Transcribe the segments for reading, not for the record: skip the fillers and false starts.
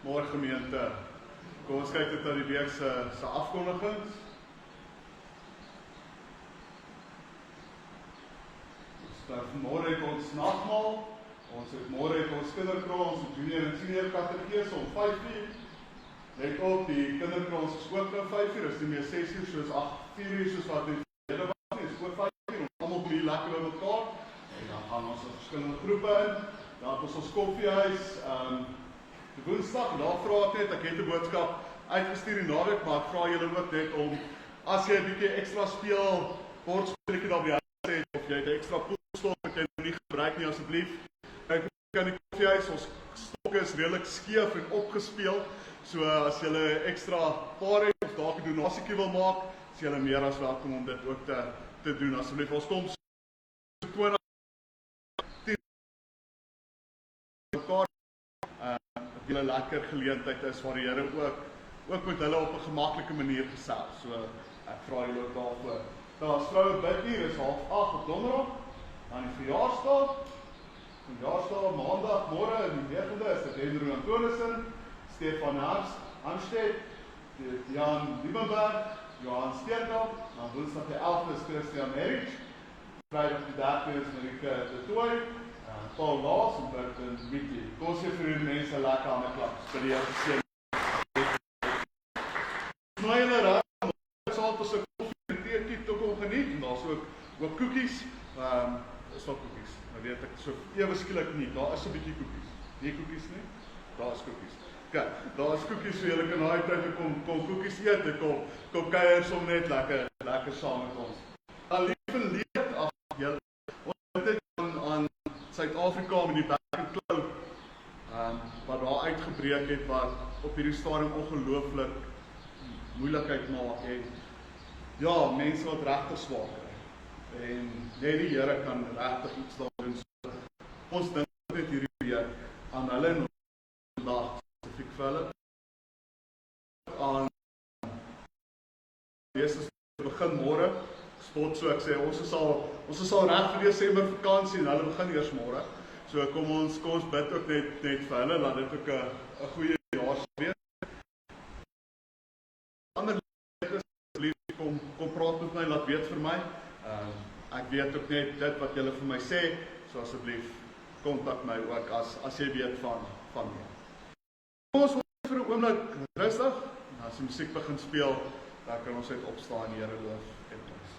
Môre gemeente. Kom ons kyk dit na die week se afkondigings. Vanmôre het ons nagmaal. Môre het ons kinderkrans, junior en senior katekese om 5:00. Let op, die kinderkrans is ook nou 5:00, is nie meer 6:00 soos 4:00 soos wat dit verlede was nie, is ook 5:00. Ons almal kom hier lekker by mekaar. En dan gaan ons in verskillende groepe in. Dan het ons koffiehuis. Die Woensdag, daar vra ek het 'n boodskap uitgestuur die naweek, maar ek vra julle ook net om, as jy 'n bietjie ekstra speel, bordspelletjie daar by huis het, of jy het 'n ekstra poolstop wat jy nie gebruik nie, asseblief. Kyk, kan die koffiehuis, ons stokke is redelik skeef en opgespeel, so as julle ekstra paar het, of dalk 'n donasietjie wil maak, is julle meer as welkom om dit ook te doen, asseblief. Ons kom so 20 mekaar, julle lekker geleentheid is waar die Here ook met hulle op 'n gemaklike manier gesels. So ek vra julle ook daarvoor. Daar's vroue biduur, is 7:30 op donderdag. Dan die verjaarsdag. Verjaarsdag maandag, môre die 9de is dit Hendro Antonissen, Stefan Hanstedt, Jan Liebenberg, Johan Steenkamp, dan Woensdag die 11de is Christian Merich, Vrydag die 13de is Marike de Tooy, Paul Laas en Burton Witty. Kom ons gee vir die mense lekker aan 'n klap vir die Here seën. Nou julle raak, saam tot 'n koffie en tee toe kom geniet en daar's ook koekies. Is daar koekies? Nou weet ek so ewe skielik nie. Daar is 'n bietjie koekies. Nie koekies nie. Daar is koekies. Kyk, daar is koekies so julle kan daai tyd kom koekies eet en kom kuier som net lekker saam met ons. Dan liewe leed af julle. Ons het aan Suid-Afrika met die Back and Claw wat daar uitgebreek het, wat op hierdie stadium ongelooflik moeilikheid maak en ja, mense wat regtig swaar kry. En net die Here kan regtig iets daar doen. So, ons dink net hierdie week aan hulle en vandag spesifiek vir hulle aan Jesus begin môre spot, so ek sê ons is al reg vir Desember vakansie en hulle begin eers môre. So kom ons bid ook net vir hulle, laat dit ook 'n goeie jaar wees. Ander asseblief kom praat met my, laat weet vir my. Ek weet ook net dit wat julle vir my sê, so asseblief kontak my ook as jy weet van my. Kom ons vir 'n oomblik rustig, en as die musiek begin speel, dan kan ons uit opstaan en die Here loof en prys.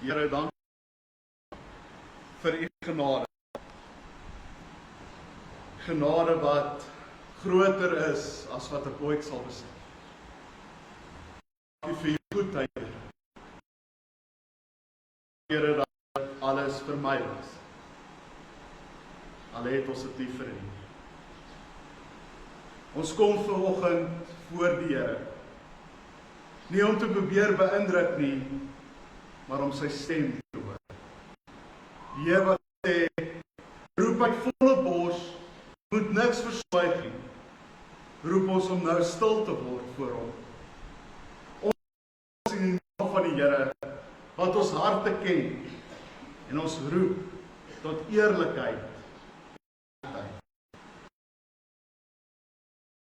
Here, dank vir u genade. Genade wat groter is as wat ek ooit sal besef. Dankie vir u goedheid. Here, dat alles vir my was. Al het ons dit nie verdien. Ons kom vanoggend voor die Here. Nie om te probeer beïndruk nie, maar om sy stem te hoor. Die Here wat sê, roep uit volle bors, moet niks verswyg nie. Roep ons om nou stil te word voor hom. Ons in die naam van die Here, wat ons harte ken, en ons roep tot eerlikheid.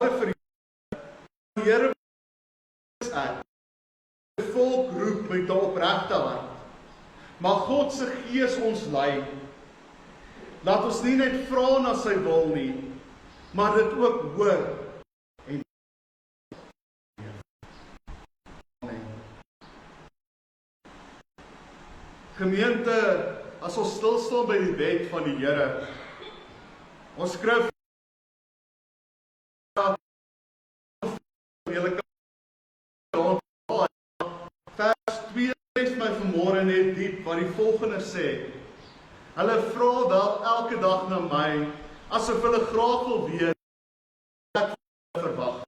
Vir die Here is ek. Die volk roep met 'n opregte hart. Maar God se Gees ons lei. Laat ons nie net vra na sy wil nie, maar dit ook hoor. En Amen. Gemeente, as ons stil staan by die wet van die Here, ons skrif vers 2 lees my vanmôre net diep, waar die volgende sê, hulle vra wel elke dag na my, asof hulle graag wil weet, wat ek verwag.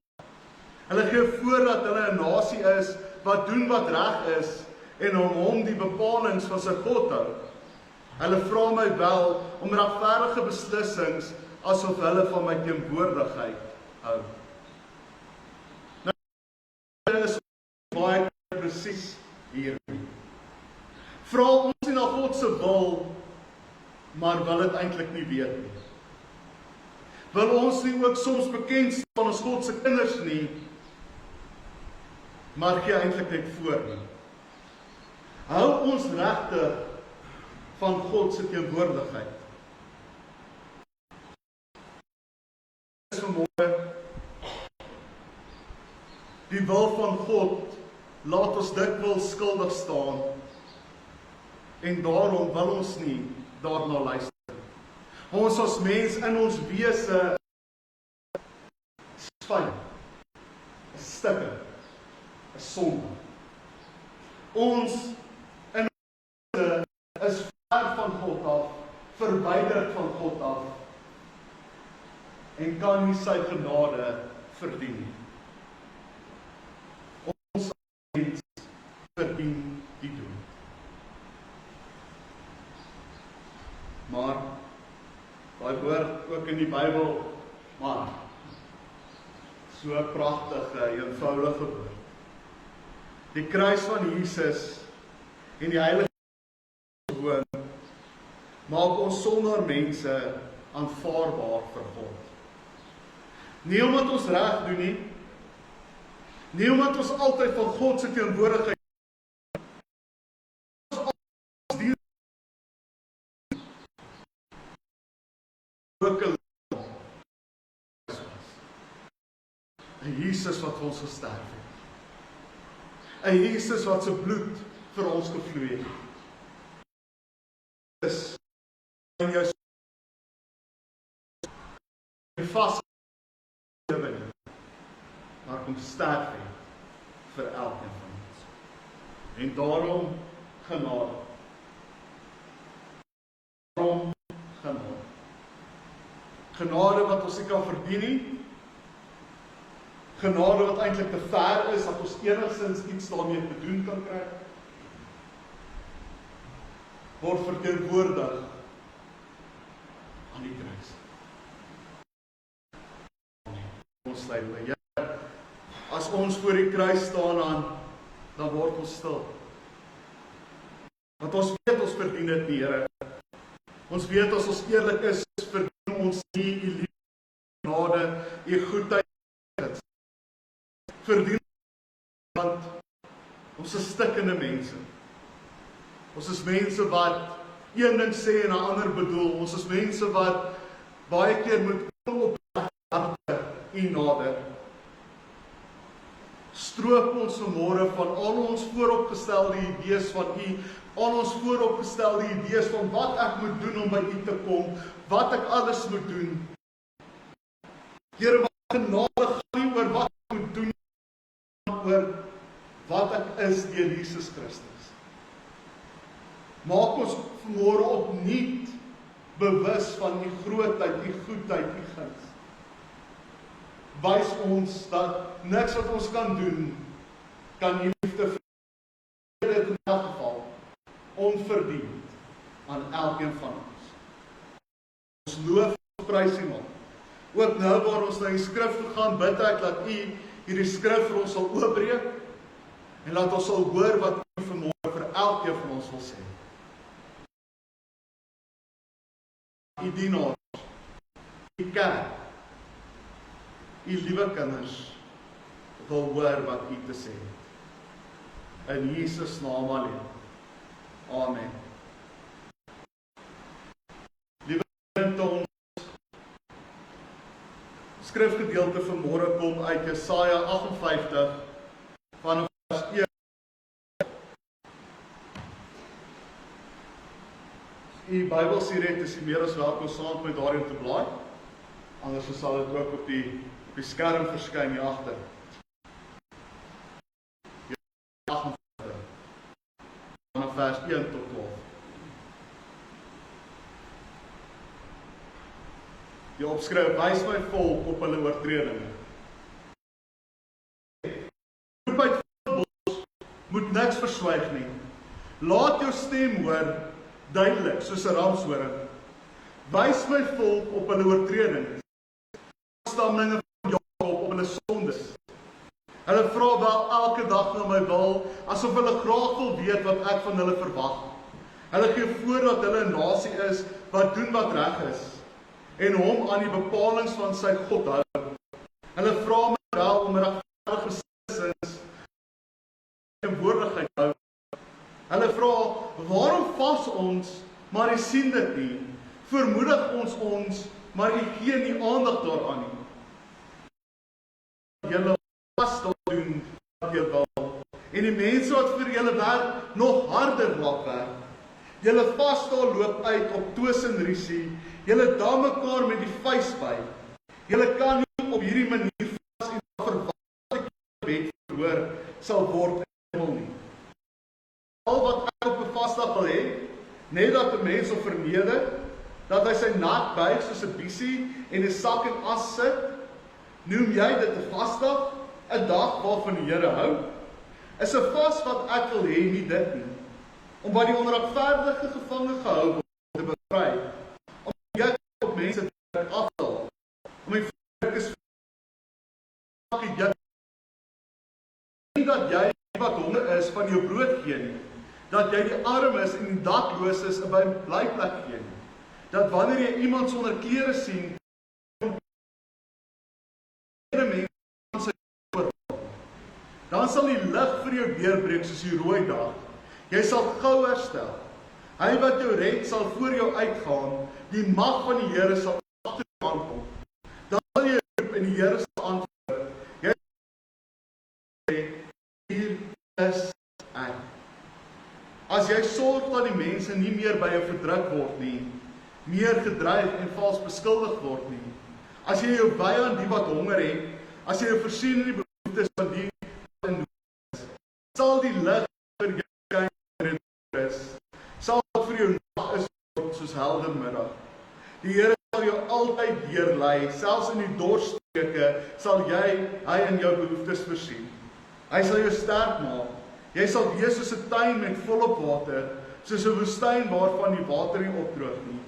Hulle gee voor dat hulle 'n nasie is, wat doen wat reg is, en om hom die bepalings van sy God hou. Hulle vra my wel om regverdige beslissings, asof hulle van my teenwoordigheid hou. Nou, is baie presies hier. Vra ons nie na God se wil, maar wil dit eintlik nie weet nie. Wil ons nie ook soms bekend staan as God se kinders nie, maar gee eintlik net voor nie. Hou ons regtig van God se teenwoordigheid. Vanmôre, die wil van God laat ons dikwels skuldig staan, en daarom wil ons nie daarna luister. Ons as mens in ons wese is fyn, is stikke, is sonde. Ons in ons wese is ver van God af, verwyderd van God af, en kan nie sy genade verdien nie. Ons mens verdien die dood. Maar, daai woord ook in die Bybel, maar, so pragtige, eenvoudige woord. Die kruis van Jesus en die Heilige Gees maak ons sonder mense aanvaarbaar vir God. Nie omdat ons reg doen nie, nie omdat ons altyd van God se teenwoordigheid en Jesus wat vir ons gesterf het. En Jesus wat sy bloed vir ons gevloei het. Is in jou vas lewe nie, maar kom sterf het vir elkeen van ons. En daarom genade. Daarom genade. Genade wat ons nie kan verdien nie. Genade wat eintlik te ver is, dat ons enigstens iets daarmee te doen kan kry. Word verteenwoordig aan die kruis. Ons lei by Here. As ons voor die kruis staan dan word ons stil. Want ons weet ons verdien dit nie, Here. Ons weet as ons eerlik is, verdien ons nie u liefde, genade, u goedheid. Verdien, want ons is stikkende mense. Ons is mense wat een ding sê en 'n ander bedoel. Ons is mense wat baie keer moet op harte u nader. stroop ons vanmôre van al ons vooropgestelde idees van U, al ons vooropgestelde idees van wat ek moet doen om by U te kom, wat ek alles moet doen. Here, wat genade gaan nie oor wat ek moet doen, oor wat ek is deur Jesus Christus. Maak ons vanmôre opnuut bewus van U grootheid, U goedheid, U guns. Wys ons dat niks wat ons kan doen, kan U liefde vir dit in elk geval onverdiend aan elkeen van ons. Ons loof en prys U maar. Ook nou waar ons na die skrif toe gaan, bid ek dat U hierdie skrif vir ons sal oopbreek en laat ons sal hoor wat U vanmôre vir elkeen van ons wil sê. U dienaars, U kerk, U liewe kinders wil hoor wat U te sê het. In Jesus naam alleen. Amen. Liewe vriende, ons skrifgedeelte vanmôre kom uit Jesaja 58 vanaf vers 1. U Bybelstudie het, is U meer as welkom saam met daarin te blaai. Anders sal dit ook op die skerm verskyn hier agter. 58 vanaf vers 1 tot 12. Die opskrif: wys my volk op hulle oortredinge. Roep uit van die bos, moet niks verswyg nie. Laat jou stem hoor, duidelik soos 'n ramshoring. Wys my volk op hulle oortredinge. Stammelinge van Jakob op hulle sondes. Hulle vra wel elke dag na my wil, asof hulle graag wil weet wat ek van hulle verwag. Hulle gee voor dat hulle 'n nasie is wat doen wat reg is en hom aan die bepalinge van sy God hou. Hulle vra my wel om regverdige sins en woordigheid hou. Hulle vra, waarom vas ons, maar U sien dit nie? Vermoedig ons, maar U gee nie aandag daaraan nie. Julle vas doen wat jy wil. En die mense wat vir julle werk, nog harder laat werk. Julle vas loop uit op twis en rusie. Julle dam mekaar met die vuis by. Julle kan nie op hierdie manier vas en verwag dat die wet verhoor sal word in die hemel nie. Al wat ek op 'n vasdag wil hê, net dat 'n mens hom verneder, dat hy sy naak buig soos 'n biesie en 'n sak en as sit, noem jy dit 'n vasdag, 'n dag waarvan die Here hou? Is 'n vas wat ek wil hê nie dit nie, omdat die onregverdige gevange gehou word te bevry, om jy op mense te afhaal, om die volk is nie dat jy wat honger is van jou brood gee nie, dat jy die armes en die dakloses 'n blyplek gee nie, dat wanneer jy iemand sonder klere sien, dan sal die lig vir jou deurbreek soos die rooi dag. Jy sal gou herstel. Hy wat jou red sal voor jou uitgaan. Die mag van die Here sal agter jou aankom. Dan sal jy roep en die Here sal antwoord. Jy sê, hier is ek. As jy sorg dat die mense nie meer by jou verdruk word nie, meer gedreig en vals beskuldig word nie. As jy jou wy aan die wat honger het, as jy jou voorsien in die behoeftes van die wat in nood is, sal die lig vir jou skyn en is, sal vir jou nag is soos helder middag. Die Here sal jou altyd deurlei, selfs in die dorstreke sal hy in jou behoeftes voorsien. Hy sal jou sterk maak. Jy sal wees soos 'n tuin met volop water, soos 'n woestyn waarvan die water nie opdroog nie.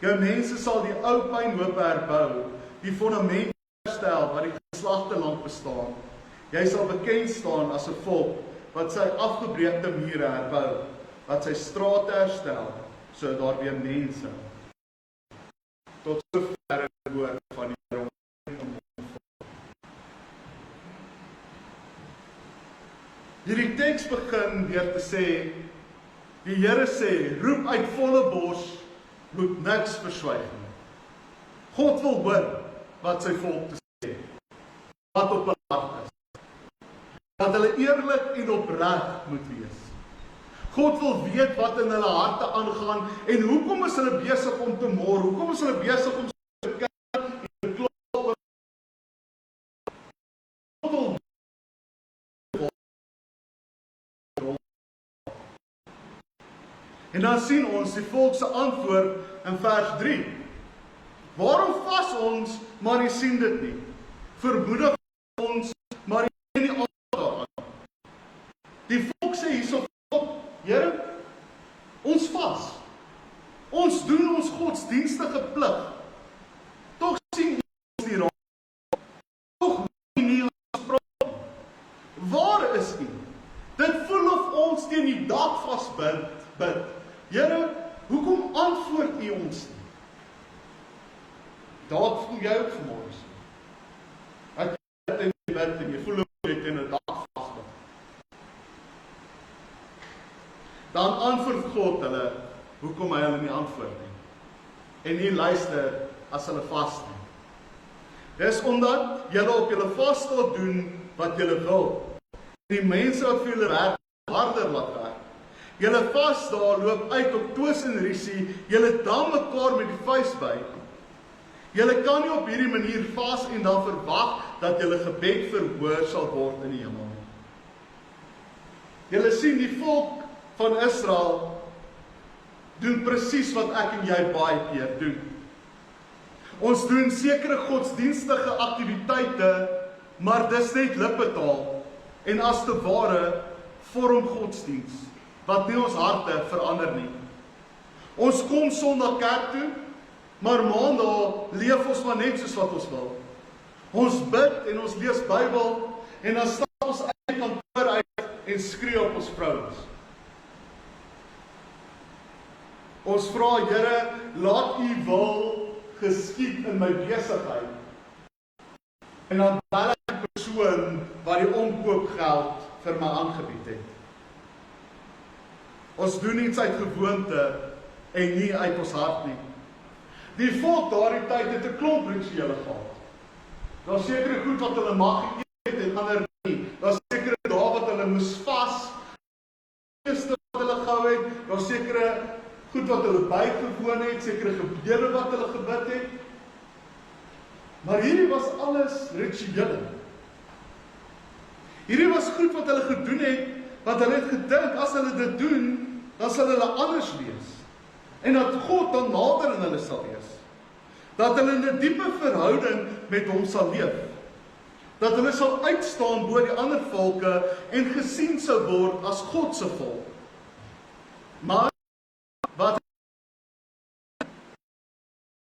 Jou mense sal die ou pynhope herbou, die fondament herstel wat die geslagte lank bestaan. Jy sal bekend staan as 'n volk wat sy afgebreekte mure herbou, wat sy strate herstel, sodat daar weer mense. Tot sover die woord van die Here. Hierdie teks begin deur te sê, die Here sê, roep uit volle bors, moet niks verswyg nie. God wil hoor wat sy volk te sê, wat op hulle hart is. dat hulle eerlik en opreg moet wees. God wil weet wat in hulle harte aangaan, en hoekom is hulle besig om te mor, hoekom is hulle besig om te kyk en te kla oor. God wil en dan sien ons die volk se antwoord in vers 3. Waarom vas ons, maar jy sien dit nie? Vermoedig ons, maar jy sien nie altaar aan. Die volk sê hierso, Here, ons vas. Ons doen ons godsdienstige plig. Tog sien ons die raad. Tog nie ons praat. Waar is U? Dit voel of ons teen die dak vasbid. Here, hoekom antwoord U ons nie? Dalk voel jy ook vanmôre so. Ek bid en bid en jy voel of jy teen 'n dak vasbid. Dan antwoord God hulle, hoekom hy hulle nie antwoord nie. En nie luister as hulle vas nie. Dis omdat julle op julle vasdae doen wat julle wil. Die mense wat vir julle werk, harder laat werk. Julle vasdae loop uit op twis en rusie, julle dam mekaar met die vuis by. Julle kan nie op hierdie manier vas en dan verwag dat julle gebed verhoor sal word in die hemel nie. Julle sien die volk van Israel doen presies wat ek en jy baie keer doen. Ons doen sekere godsdienstige aktiwiteite, maar dis net lippetaal en as te ware vorm godsdiens wat nie ons harte verander nie. Ons kom Sondag kerk toe, maar Maandag leef ons maar net soos wat ons wil. Ons bid en ons lees Bybel en dan stap ons uit kantoor uit en skree op ons vrouens. Ons vra, Here, laat U wil geskied in my besigheid. En dan bel ek die persoon wat die omkoopgeld vir my aangebied het. Ons doen iets uit gewoonte en nie uit ons hart nie. Die volk daardie tyd het 'n klomp rituele gehad. Daar's sekere goed wat hulle mag eet en ander nie. Daar's sekere dae wat hulle moes vas, feeste wat hulle gehou het, daar's sekere goed wat hulle bygewoon het, sekere gebede wat hulle gebid het. Maar hierdie was alles rituele. Hierdie was goed wat hulle gedoen het, wat hulle het gedink, as hulle dit doen, dan sal hulle anders wees. En dat God dan nader in hulle sal wees. Dat hulle in 'n diepe verhouding met hom sal leef. Dat hulle sal uitstaan bo die ander volke en gesien sou word as God se volk. Maar wat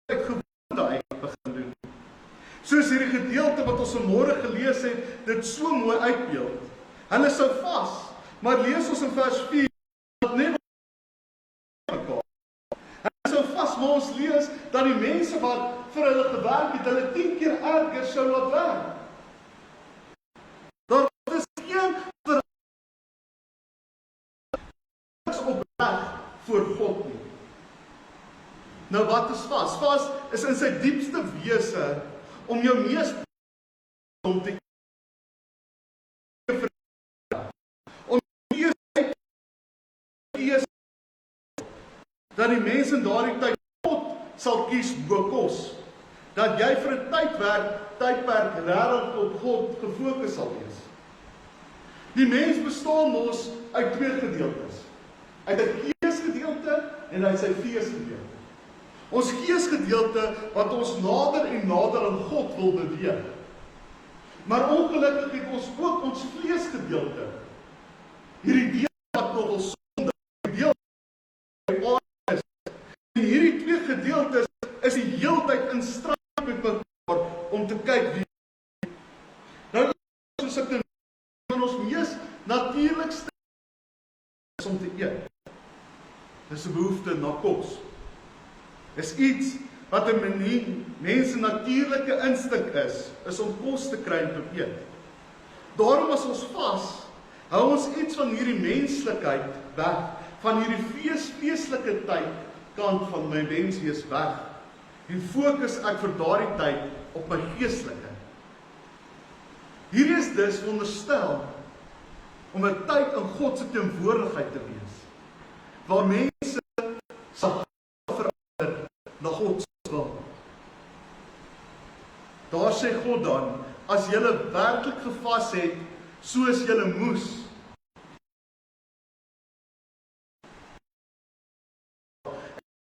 ek gewoonte uit begin doen. Soos hierdie gedeelte wat ons vanmôre gelees het, dit so mooi uitbeeld. Hulle sou vas, maar lees ons in vers 4 dat net maar ons lees dat die mense wat vir hulle gewerk het, hulle 10 keer erger sou laat werk. Daar is geen opreg voor God nie. Nou wat is vas? Vas is in sy diepste wese om jou mees om te dat die mense in daardie tyd God sal kies bo kos. Dat jy vir 'n tydperk regtig op God gefokus sal wees. Die mens bestaan mos uit twee gedeeltes. Uit 'n geesgedeelte en uit sy vleesgedeelte. Ons geesgedeelte wat ons nader en nader aan God wil beweeg. Maar ongelukkig het ons ook ons vleesgedeelte. Hierdie deel wat nogal sonde deel is. En hierdie twee gedeeltes is die heeltyd in stryd met mekaar om te kyk wie. Nou soos ek dit van ons mees natuurlikste is om te eet. Dis 'n behoefte na kos. Is iets wat 'n mens se natuurlike instink is om kos te kry en te eet. Daarom as ons vas, hou ons iets van hierdie menslikheid weg, van hierdie feestelike tyd kant van my menswees weg, en fokus ek vir daardie tyd op my geestelike. Hierdie is dus veronderstel om 'n tyd in God se teenwoordigheid te wees, waar mense sal verander na God se wil. Daar sê God dan, as julle werklik gevas het, soos julle moes,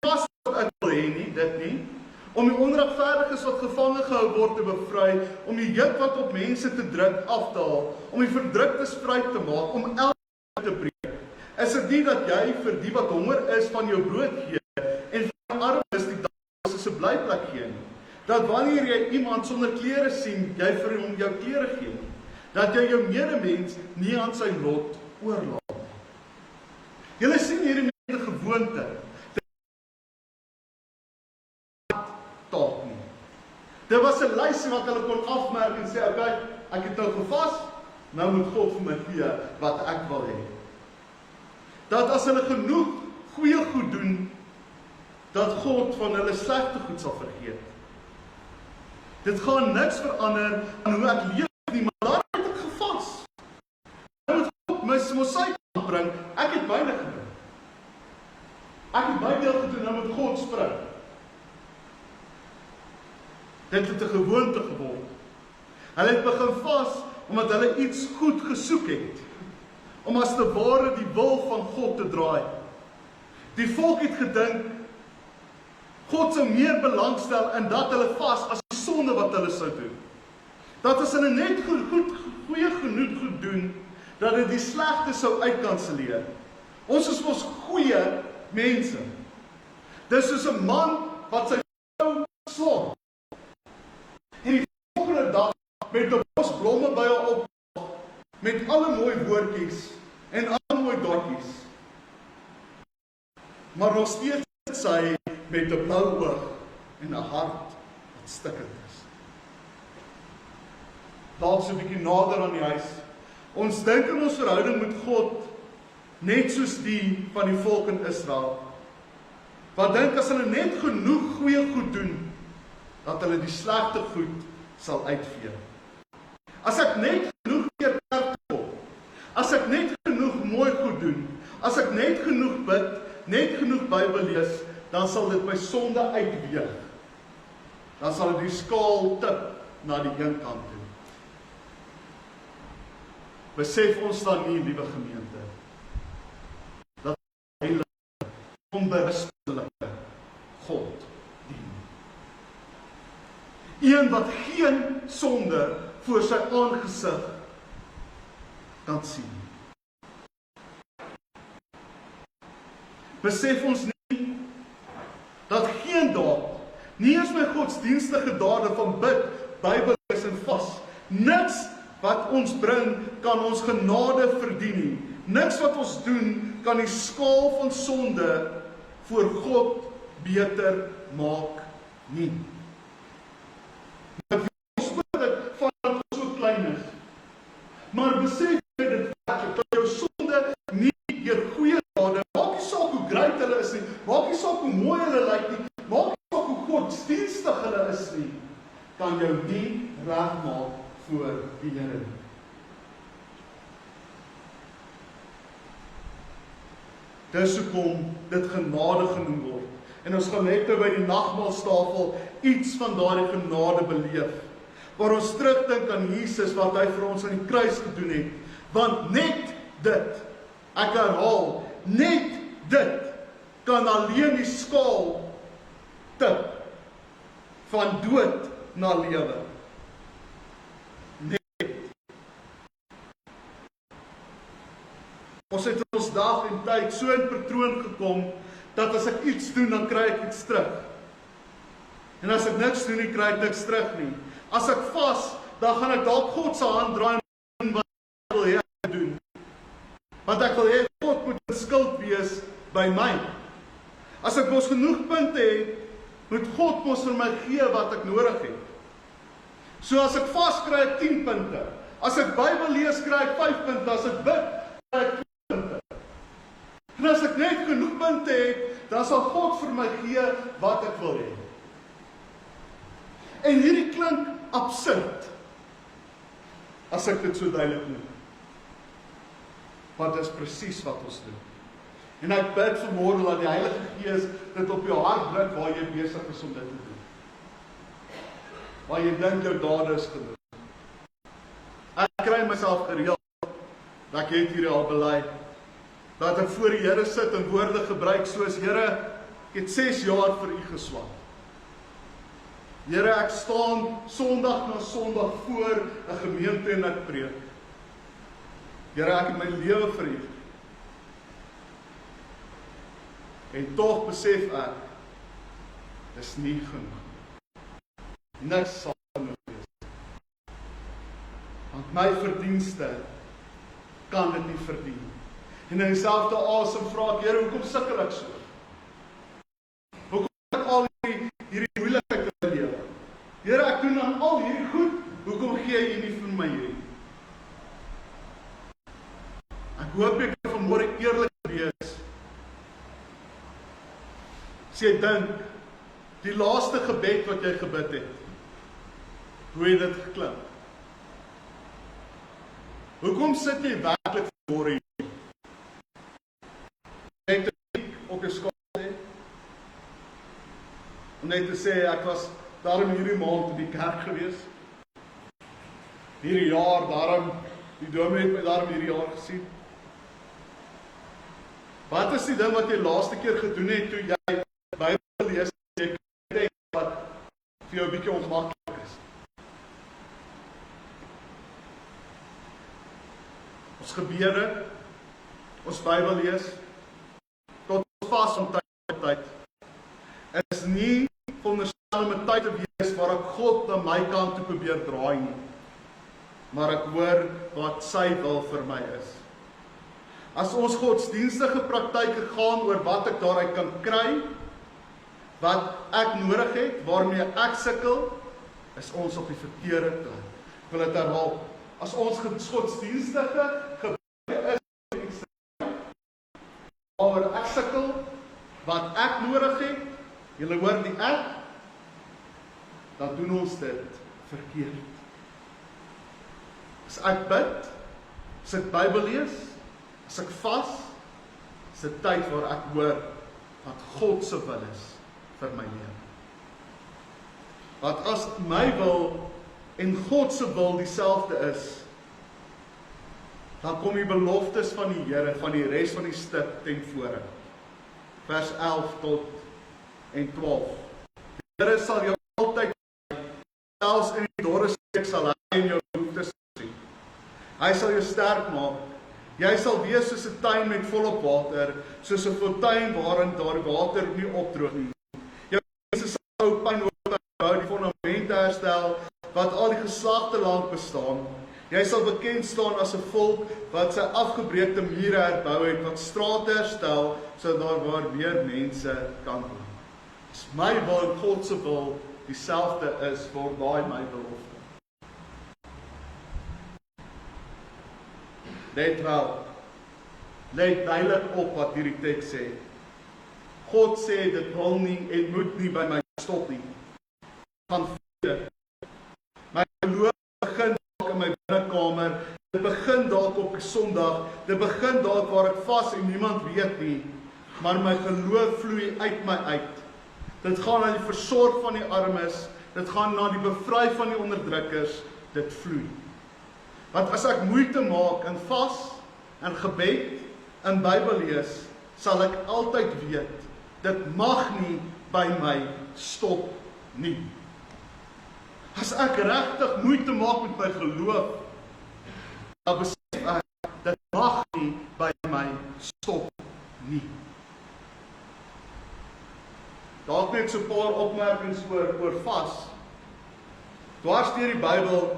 vas wat ek wil hê nie, dit nie, om die onregverdiges wat gevange gehou word te bevry, om die juk wat op mense te druk af te haal, om die verdruktes vry te maak, om elke te breek. Is dit nie dat jy vir die wat honger is van jou brood gee, en vir die armes die dagse blyplek gee nie? Dat wanneer jy iemand sonder klere sien, jy vir hom jou klere gee, dat jy jou medemens nie aan sy lot oorlaat. Julle sien hierdie mense gewoonte, taak nie. Dit was 'n lysie wat hulle kon afmerk en sê, okay, ek het nou gevas, nou moet God vir my gee wat ek wil hê. Dat as hulle genoeg goeie goed doen, dat God van hulle slegte goed sal vergeet. Dit gaan niks verander aan hoe ek leef nie, maar daar het ek gevas. Nou moet God my sy kant bring, ek het myne gedoen. Ek het my deel gedoen, nou moet God spring. Dit het 'n gewoonte geword. Hulle het begin vas, omdat hulle iets goed gesoek het, om as te ware die wil van God te draai. Die volk het gedink, God sou meer belangstel in dat hulle vas as die sonde wat hulle sou doen. Dat as hulle net goeie genoeg goed doen, dat dit die slegte sou uitkanselleer. Ons is mos goeie mense. Dis soos 'n man wat sy vrou slaap. En die volgende dag met 'n bos blomme by haar op, met alle mooi woordjies en alle mooi dotjies. Maar nog steeds sit sy met 'n blou oog en 'n hart wat stikkend is. Dalk so 'n bietjie nader aan die huis. Ons dink in ons verhouding met God net soos die van die volk in Israel. Wat dink as hulle net genoeg goeie goed doen, dat hulle die slegte goed sal uitvee. As ek net genoeg keer kerk kom, as ek net genoeg mooi goed doen, as ek net genoeg bid, net genoeg Bybel lees, dan sal dit my sonde uitweeg. Dan sal dit die skaal tip na die een kant toe. Besef ons dan nie, liewe gemeente, dat heilige, onberistelike God dien. Een wat geen sonde voor sy aangesig kan sien. Besef ons nie, dat geen daad, nie eens my godsdienstige dade van bid, Bybel lees en vas, niks wat ons bring, kan ons genade verdien nie. Niks wat ons doen, kan die skaal van sonde voor God beter maak nie. Ek weet dit van dat ons so klein is, maar besef jy dit werklik, dat jou sonde nie deur goeie dade, maak nie saak hoe groot hulle is nie, maak nie saak hoe mooi hulle lyk nie, maak nie saak hoe godsdienstig hulle is nie, kan jou nie regmaak voor die Here nie. Dis hoekom dit genade genoem word. En ons gaan net by die nagmaalstafel iets van daardie genade beleef. Waar ons terugdink aan Jesus wat hy vir ons aan die kruis gedoen het. Want net dit, ek herhaal, net dit kan alleen die skaal tip van dood na lewe. Ons het in ons dag en tyd so in patroon gekom, dat as ek iets doen, dan kry ek iets terug. En as ek niks doen nie, kry ek niks terug nie. As ek vas, dan gaan ek dalk God se hand draai en doen wat ek wil hê ek doen. Want ek wil hê God moet in skuld wees by my. As ek mos genoeg punte het, moet God mos vir my gee wat ek nodig het. So as ek vas, kry ek 10 punte. As ek Bybel lees, kry ek 5 punte. As ek bid, kry ek 2 punte. En as ek net genoeg punte het, dan sal God vir my gee wat ek wil hê. En hierdie klink absurd, as ek dit so duidelik noem. maar dit is presies wat ons doen. En ek bid vanmôre dat die Heilige Gees dit op jou hart druk waar jy besig is om dit te doen. Waar jy dink jou dade is genoeg. Ek kry myself gereeld, dat ek het hier al bely, dat ek voor die Here sit en woorde gebruik soos, Here, ek het 6 jaar vir U geswat. Here, ek staan Sondag na Sondag voor 'n gemeente en ek preek. Here, ek het my lewe vir U. En tog besef ek, dis nie genoeg. Niks sal genoeg wees. Want my verdienste kan dit nie verdien. En in dieselfde asem vra ek, Here, hoekom sukkel ek so? Hoekom het ek al hierdie moeilikheid in my lewe? Here, ek doen dan al hierdie goed, hoekom gee U nie vir my hierdie? Ek hoop ek kan vanmôre eerlik wees. As jy dink, die laaste gebed wat jy gebid het, hoe het dit geklink? Hoekom sit jy werklik vanmôre hier? Net op jou skaap sê, om net te sê, ek was daarom hierdie maand in die kerk gewees. Hierdie jaar, daarom, die dominee het my daarom hierdie jaar gesien. Wat is die ding wat jy laaste keer gedoen het, toe jy Bybel lees, jy kyk wat vir jou 'n bietjie ongemaklik is? Ons gebede, ons Bybel lees, tot vas om tyd tot tyd, is nie veronderstel om 'n tyd te wees waar ek God na my kant toe probeer draai nie, maar ek hoor wat sy wil vir my is. As ons godsdienstige praktyke gaan oor wat ek daaruit kan kry, wat ek nodig het, waarmee ek sukkel, is ons op die verkeerde plek. Ek wil dit herhaal. As ons godsdienstige gebruike is, waaroor ek sukkel, wat ek nodig het, julle hoor die ek, dan doen ons dit verkeerd. As ek bid, as ek Bybel lees, as ek vas, is dit tyd waar ek hoor wat God se wil is vir my lewe. Want as my wil en God se wil dieselfde is, dan kom die beloftes van die Here, van die res van die stuk ten vore. Vers 11 tot en 12. Die Here sal jou altyd, selfs in die dorre streek sal hy in jou behoeftes sien. Hy sal jou sterk maak. Jy sal wees soos 'n tuin met volop water, soos 'n fontein waarin daar water nie opdroog nie. Jou mense sal ou pynhope bou, die fondamente herstel, wat al die geslagte lank bestaan. Jy sal bekend staan as 'n volk wat sy afgebreekte mure herbou het, wat strate herstel, sodat daar waar weer mense kan woon. As my wil en God se wil dieselfde is, word daai my belofte. Let wel, let duidelik op wat hierdie teks sê. God sê dit wil nie en moet nie by my stop nie. Van vrede. My geloof begin dalk in my binnekamer, dit begin dalk op 'n Sondag, dit begin dalk waar ek vas en niemand weet nie, maar my geloof vloei uit my uit. Dit gaan na die versorg van die armes, dit gaan na die bevry van die onderdrukkers, dit vloei. Want as ek moeite maak in vas, in gebed, in Bybel lees, sal ek altyd weet, dit mag nie by my stop nie. As ek regtig moeite maak met my geloof, dan besef ek, dit mag nie by my stop nie. Dalk net so 'n paar opmerkings oor vas. Dwars deur die Bybel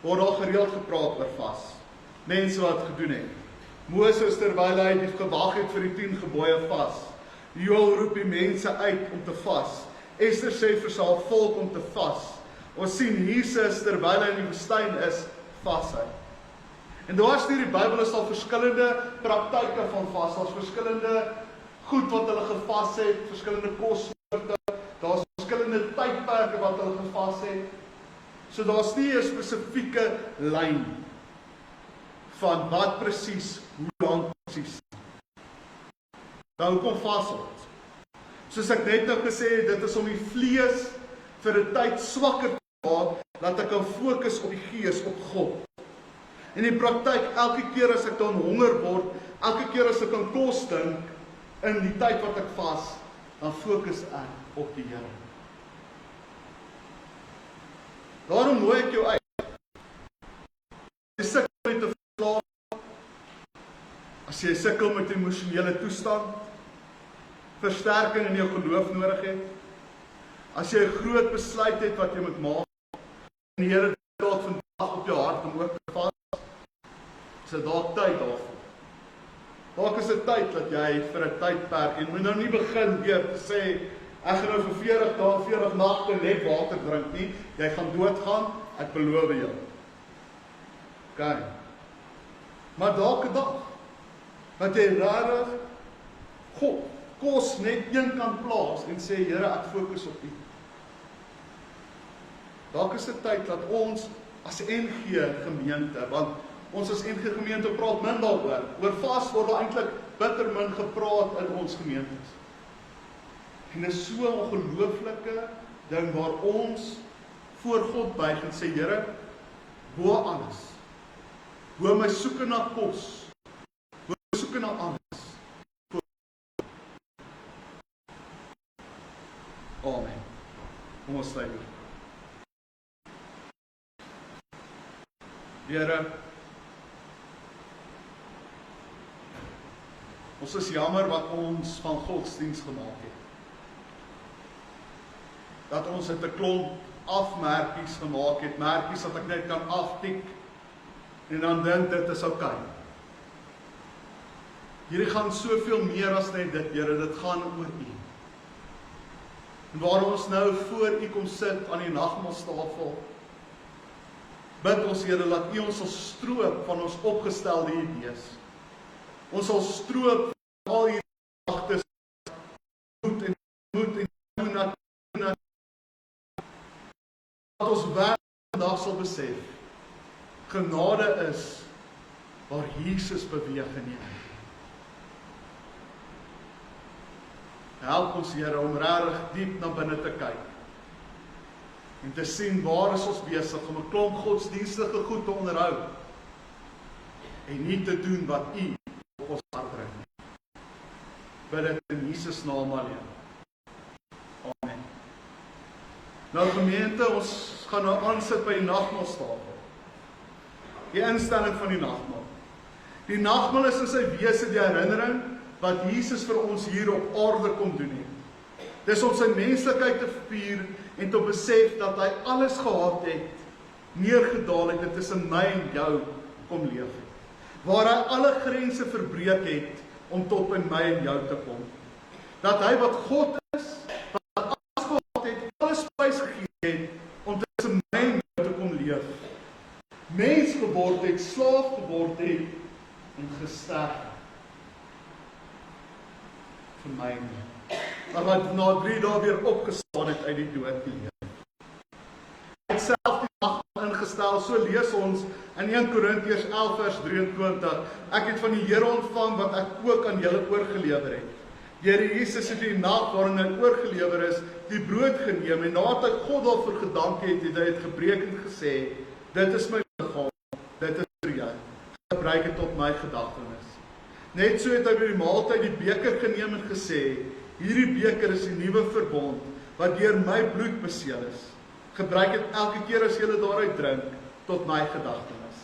word al gereeld gepraat oor vas. Mense wat gedoen het. Moses terwyl hy gewag het vir die 10 gebooie vas. Joël roep die mense uit om te vas. Ester sê vir sy volk om te vas. Ons sien Jesus terwyl hy in die woestyn is, vas hy. En dwars deur die Bybel is al verskillende praktyke van vas. Daar's verskillende goed wat hulle gevas het, verskillende kossoorte, daar's verskillende tydperke wat hulle gevas het. So daar's nie 'n spesifieke lyn van wat presies, hoe lank presies. Nou kom vas ons. Soos ek net nou gesê het, dit is om die vlees vir 'n tyd swakker te maak, dat ek kan fokus op die Gees, op God. In die praktyk, elke keer as ek dan honger word, elke keer as ek aan kos dink, in die tyd wat ek vas, dan fokus ek op die Here. Daarom nooi ek jou uit. As jy sukkel met 'n verslaaf, as jy sukkel met 'n emosionele toestand, versterking in jou geloof nodig het, as jy 'n groot besluit het wat jy moet maak, en die Here dalk vandag op jou hart om ook te vas, is dit dalk tyd daarvoor. Dalk is dit tyd dat jy vir 'n tydperk, en moet nou nie begin weer te sê, ek gaan nou vir 40 dae, 40 nagte net water drink nie, jy gaan doodgaan, ek beloof jou. OK. Maar dalk 'n dag, dat jy regtig God, kos net een kan plaas en sê, Here, ek fokus op U. Dalk is dit tyd dat ons as NG gemeente, want ons as NG gemeente praat min daaroor. Oor vas word daar eintlik bitter min gepraat in ons gemeentes. En dit is so 'n ongelooflike ding waar ons voor God buig en sê, Here, bo alles, bo my soeke na kos, bo my soeke na alles, Amen. Kom ons sluit. Here, ons is jammer wat ons van godsdiens gemaak het. Dat ons het 'n klomp afmerkies gemaak het, merkies wat ek net kan aftik, en dan dink dit is okay. Hierdie gaan soveel meer as net dit, Here, dit gaan oor U. En waar ons nou voor U kom sit aan die nagmaalstafel, bid ons, Here, dat U ons sal stroop van ons opgestelde idees. Ons sal stroop van al hierdie gedagtes, moet en dat ons vandag sal besef, genade is waar Jesus beweeg in U. Help ons, Here, om regtig diep na binne te kyk en te sien waar is ons besig om 'n klomp godsdienstige goed te onderhou en nie te doen wat U op ons hart druk nie. Bid dit in Jesus naam alleen. Amen. Nou gemeente, ons gaan nou aansit by die nagmaalstafel. Die instelling van die nagmaal. Die nagmaal is in sy wese die herinnering wat Jesus vir ons hier op aarde kom doen het. Dis om sy menslikheid te vier en te besef dat hy alles gehad het, neergedaal het en tussen my en jou kom leef het. Waar hy alle grense verbreek het om tot by my en jou te kom. Dat hy wat God is, wat alles gehad het, alles spys gegee het om tussen my en jou te kom leef. Mens geword het, slaaf geword het en gesterf het. Vir my en jou. Maar wat na 3 dae weer opgestaan het uit die dood leef. Hy het self die nagmaal ingestel, so lees ons in 1 Korintiërs 11 vers 23. Ek het van die Here ontvang wat ek ook aan julle oorgelewer het. Die Here Jesus het die nag waarin hy oorgelewer is, die brood geneem en nadat hy God daarvoor gedank het, het hy dit gebreek en gesê, dit is my liggaam, dit is vir jou. Gebruik dit tot my gedagtenis. Net so het hy by die maaltyd die beker geneem en gesê, hierdie beker is die nuwe verbond wat deur my bloed beseël is. Gebruik dit elke keer as julle daaruit drink tot my gedagtenis.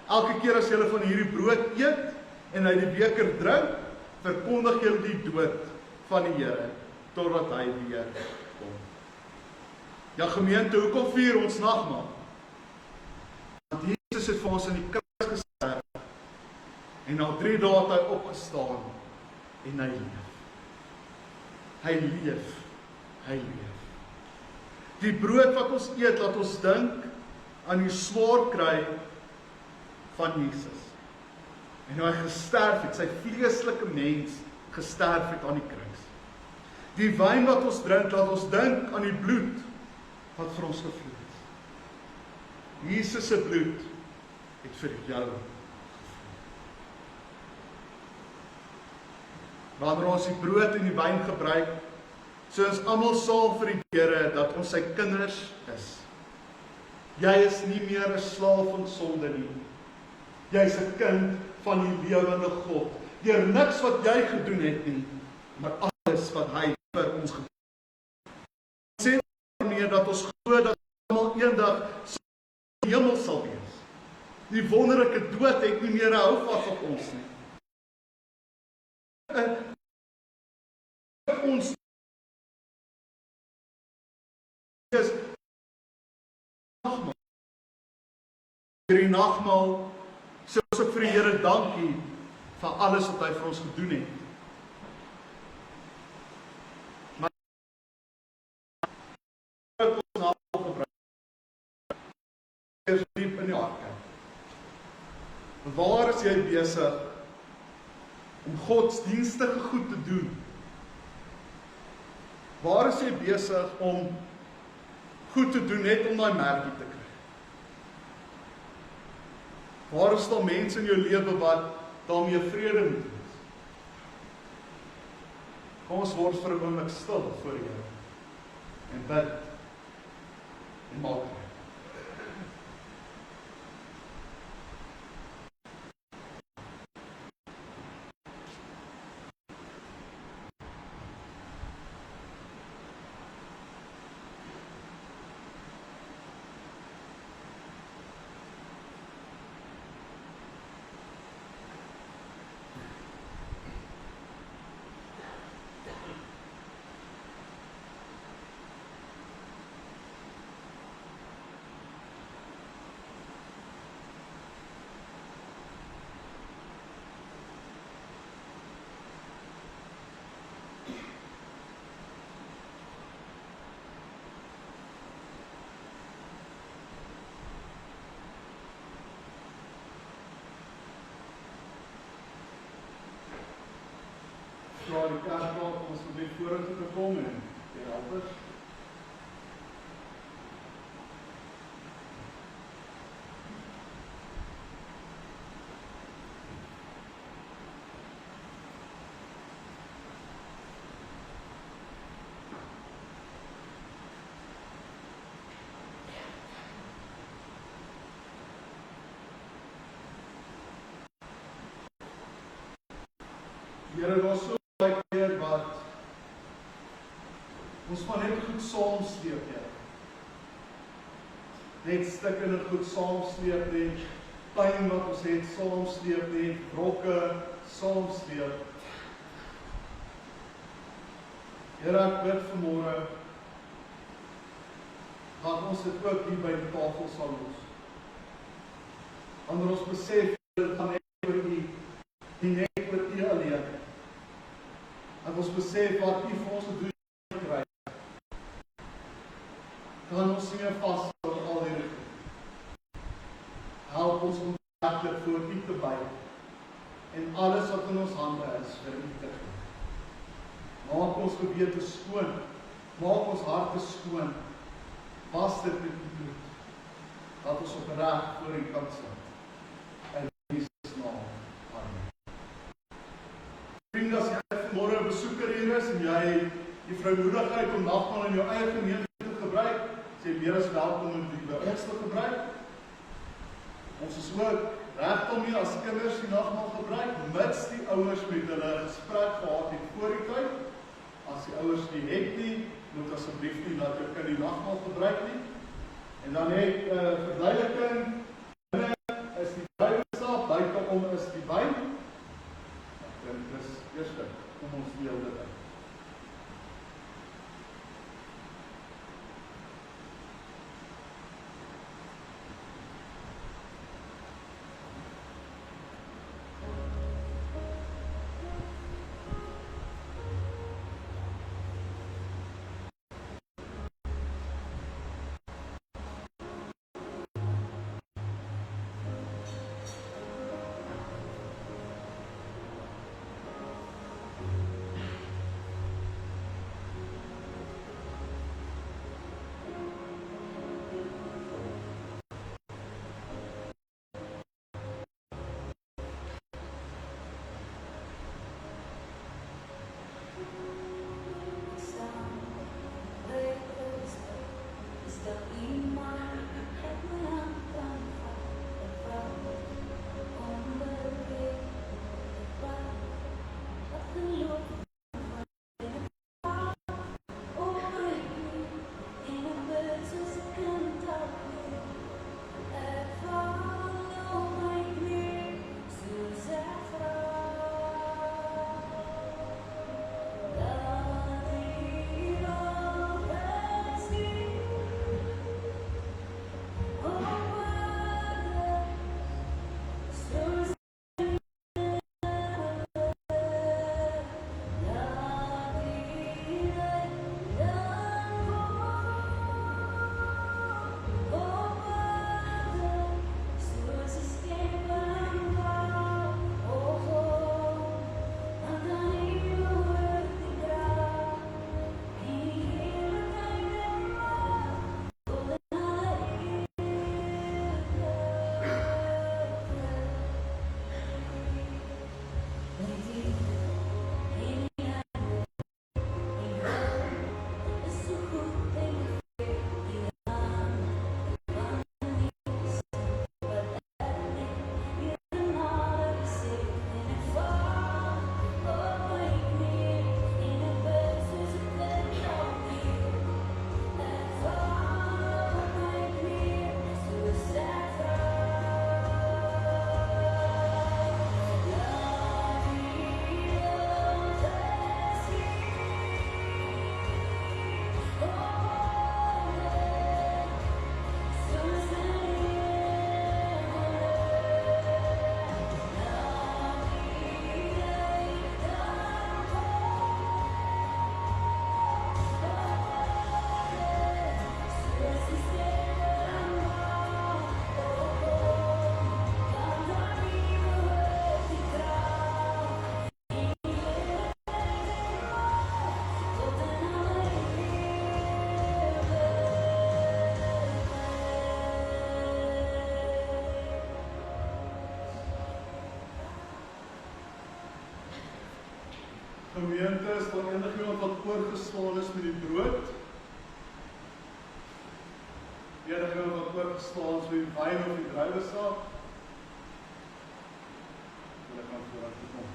Elke keer as julle van hierdie brood eet en uit die beker drink, verkondig julle die dood van die Here totdat hy weer kom. Ja gemeente, hoekom vier ons nagmaal? Want Jesus het vir ons in die kruis gesterf en na 3 dae het hy opgestaan en hy leef. Hy leef. Hy leef. Die brood wat ons eet, laat ons dink aan die swaar kry van Jesus. En hoe hy gesterf het, sy vleeslike mens gesterf het aan die kruis. Die wyn wat ons drink, laat ons dink aan die bloed wat vir ons gevloei het. Jesus se bloed het vir jou gevloei. wanneer ons die brood en die wyn gebruik, so ons almal saam vir die Here dat ons sy kinders is. Jy is nie meer 'n slaaf van sonde nie. Jy is 'n kind van die lewende God. Deur niks wat jy gedoen het nie, maar alles wat hy vir ons gedoen het. Ons sê daarmee dat ons glo dat almal eendag in die hemel sal wees. Die wonderlike dood het nie meer 'n houvas op ons nie. Ons is nagmaal. Hierdie nagmaal sê ons ook vir die Here dankie vir alles wat hy vir ons gedoen het. Maar ons nagmaal gebruik eers diep in die hart kyk. Waar is jy besig om godsdienstige goed te doen? Waar is jy besig om goed te doen net om daai merkie te kry? Waar is daar mense in jou lewe wat daarmee vrede moet hê? Kom ons word vir 'n oomblik stil voor die Here en bid en maak reg. Klaar die kerk raak, ons moet net vorentoe te kom en die helpers. Here, daar is so baie keer wat ons maar net goed saamsleep, Here. Net stukkende goed saamsleep, net pyn wat ons het saamsleep, net brokke saamsleep. Here, ek bid vanmôre dat ons dit ook hier by die tafel sal los. Wanneer ons besef dit gaan net oor U, net oor U alleen. En ons besef wat U vir ons gedoen kry. Kan ons nie meer vashou aan al die rigting. Help ons om werklik voor U te buig en alles wat in ons hande is vir U te gee. Maak ons gewete skoon, maak ons harte skoon, was dit met U bloed, dat ons opreg voor U kan staan. In Jesus naam. Amen. Vriend, as jy vanmôre 'n besoeker hier is en jy die vrymoedigheid om nagmaal in jou eie gemeente te gebruik, is jy meer as welkom om dit by ons te gebruik. Ons is ook reg om nie as kinders die nagmaal gebruik, mits die ouers met hulle gesprek gehad het voor die tyd. As die ouers nie het nie, moet asseblief nie dat jou kind die nagmaal gebruik nie. En dan het verduideliking, binne is die Bybelstaf, buiteom is die wyn. En dis eerste, kom ons deel dit uit. gemeente, is daar enigiemand wat oorgestaan is met die brood? Enigiemand wat oorgestaan is met die wyn of die druiwesap? Wil ek aan vooruit toe kom.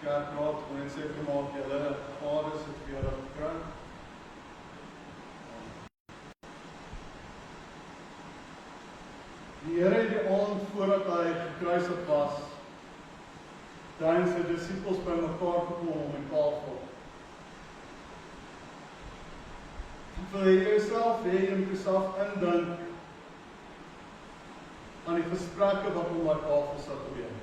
Kerkraad, mense het gemaak, julle vaders het weer gekry. Die Here het die aand voordat hy gekruisig was, tydens sy disippels bymekaar gekom om die tafel. Wil jy jouself indink aan die gesprekke wat om die tafel sal gebeur.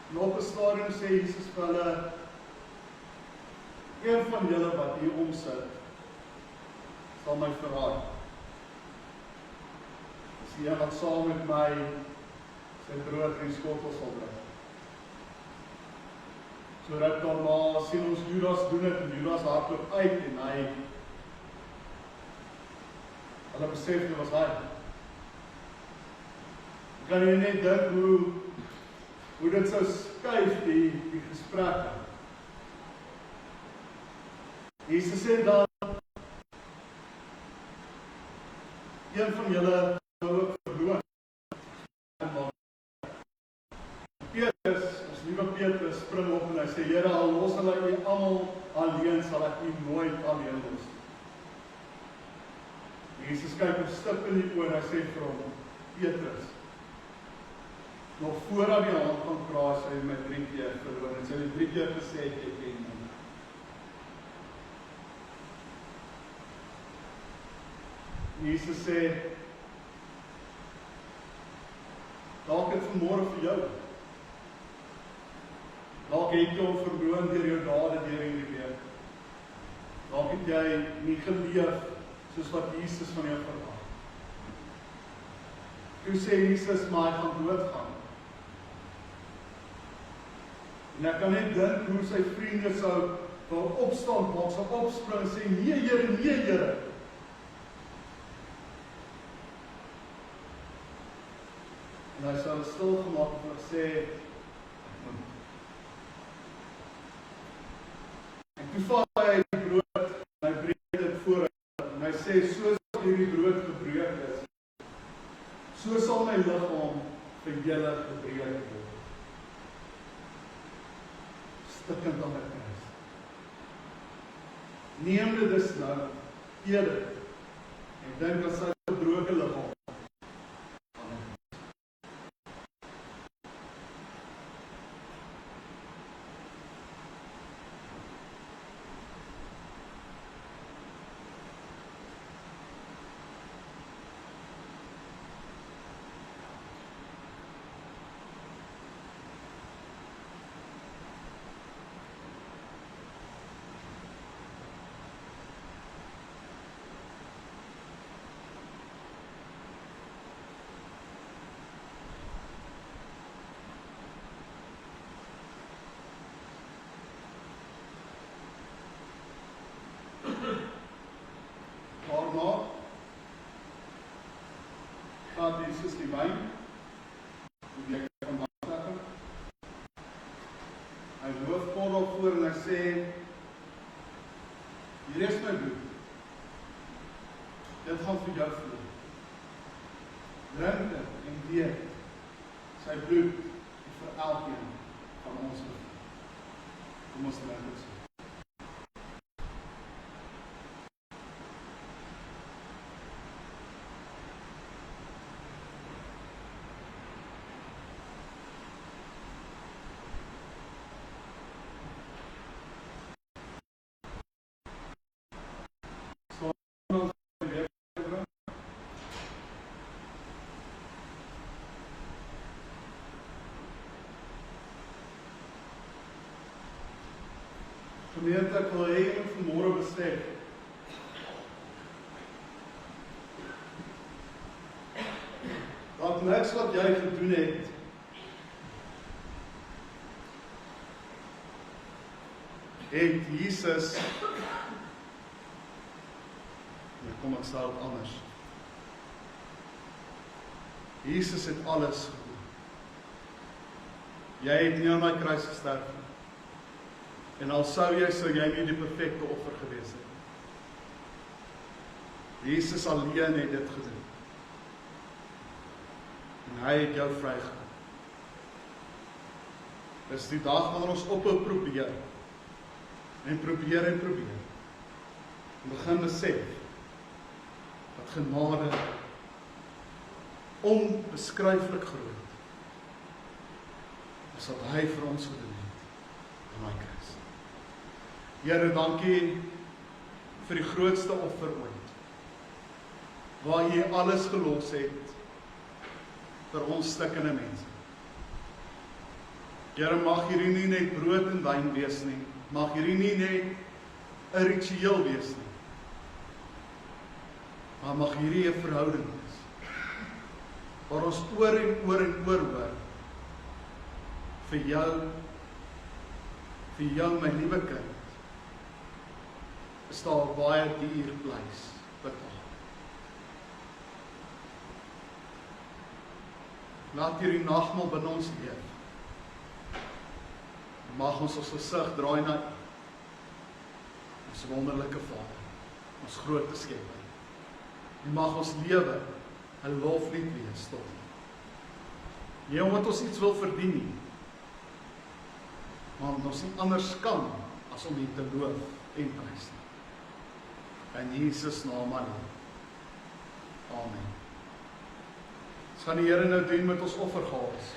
En op 'n stadium sê Jesus vir hulle, een van julle wat hier omsit, sal my verraai. Dis die een wat saam met my sy brood en skottel sal drink. So dat daarna sien ons Judas doen dit, en Judas hardloop uit, en hulle besef dit was hy. Kan jy net dink hoe dit sou skuif die gesprekke. Jesus sê dan, een van julle sou ook verloon. Petrus, ons liewe Petrus, spring op en hy sê, Here, al los hulle u almal alleen, sal ek u nooit alleen los. Jesus kyk hom stip in die oë en hy sê vir hom, Petrus, nog voordat die hand van kraas hy my 3 keer verloon, en sy het 3 keer gesê, jy ken my. Jesus sê, dalk het vanmôre vir jou, dalk het jy hom verloon deur jou dade deur hierdie week, dalk het jy nie geleef soos wat Jesus van jou verwag. Toe sê Jesus, maar hy gaan doodgaan. En ek kan net dink hoe sy vriende sou opstaan, maak sou opspring en sê, nee Here, nee Here. En hy sou stil gemaak en gesê, en toe vat hy die brood, en hy breek dit voor, en hy sê, soos hierdie brood gebreek is, so sal my liggaam vir julle gebreek word. Stikkend aan die kruis. Neem dit dus nou, eet dit, en dink aan sy gebroke liggaam. Daarna gaat Jesus die wyn, die beker van water. Hy hoof pot daarvoor en hy sê, hier is my bloed. Dit gaan vir jou vloei. Drink dit en weet, sy bloed is vir elkeen van ons bloed. Kom ons drink dit so. ek wil hê jy moet vanmôre besef. Dat niks wat jy gedoen het, het Jesus, kom ek sê dit anders. Jesus het alles gedoen. Jy het nie aan my kruis gesterf nie. En al sou jy nie die perfekte offer gewees het. Jesus alleen het dit gedoen. En hy het jou vrygemaak. Dis die dag wanneer ons ophou probeer. En probeer. En begin besef dat genade onbeskryflik groot is wat hy vir ons gedoen het aan my kruis. Here, dankie vir die grootste offer ooit, waar jy alles gelos het vir ons stikkende mense. Here, mag hierdie nie net brood en wyn wees nie, mag hierdie nie net 'n ritueel wees nie, maar mag hierdie 'n verhouding wees, waar ons oor en oor hoor, vir jou my liewe kind, is daar baie duur prys betaal. Laat hierdie nagmaal binne ons leef. Mag ons gesig draai na U, ons wonderlike Vader, ons groot skepper. En mag ons lewe 'n loflied wees tot U. Nie omdat ons iets wil verdien nie, maar omdat ons nie anders kan as om U te loof en prys nie. In Jesus naam alleen. Amen. Ons gaan die Here nou doen met ons offergawes.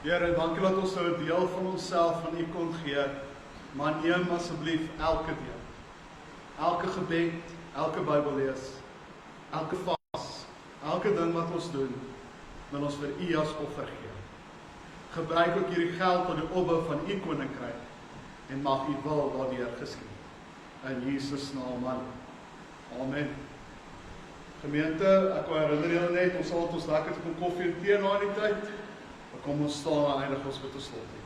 Here, dankie dat ons so 'n deel van onsself van U kon gee, maar neem asseblief elke deel. Elke gebed, elke Bybellees, elke vas, elke ding wat ons doen, wil ons vir U as offer gee. Gebruik ook hierdie geld tot die opbou van U koninkryk en mag U wil daardeur geskied. In Jesus naam, amen. Gemeente, ek wil herinner julle net, ons sal ons lekker te kom koffie en tee na die tyd. Kom ons staan en eindig ons met 'n slotlied.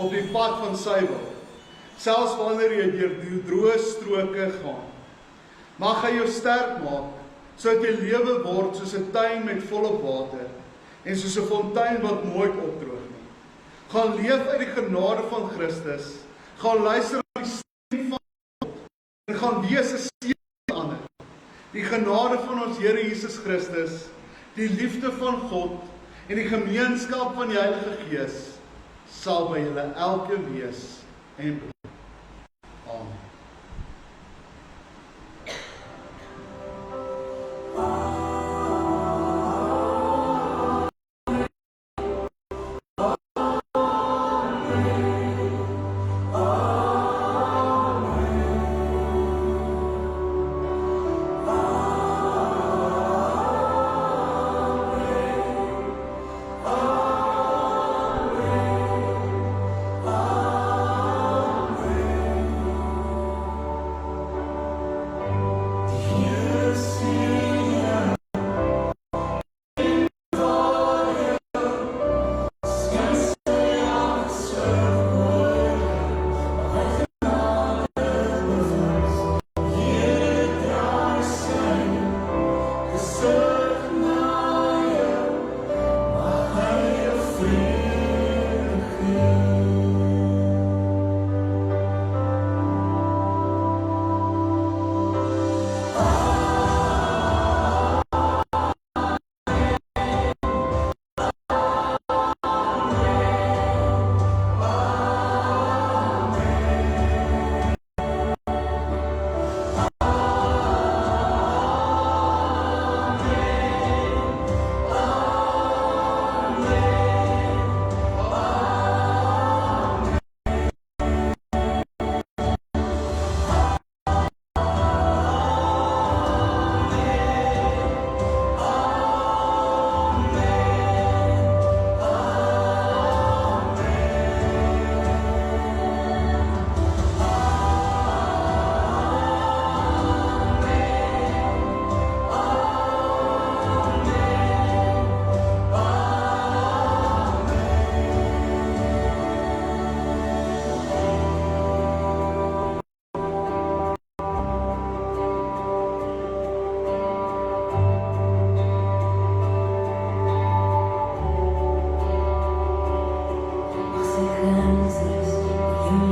op die pad van sy wil, selfs wanneer jy deur die droë stroke gaan. Mag hy jou sterk maak, sodat jy lewe word soos 'n tuin met volop water, en soos 'n fontein wat nooit opdroog nie. Gaan leef uit die genade van Christus, gaan luister na die stem van God, en gaan wees 'n seën aan ander. Die genade van ons Here Jesus Christus, die liefde van God, en die gemeenskap van die Heilige Gees, sal by julle elke wees en bly. Amen.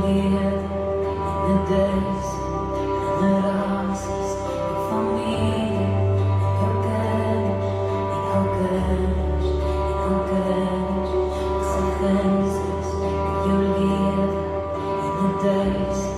live in the days that are for me. Days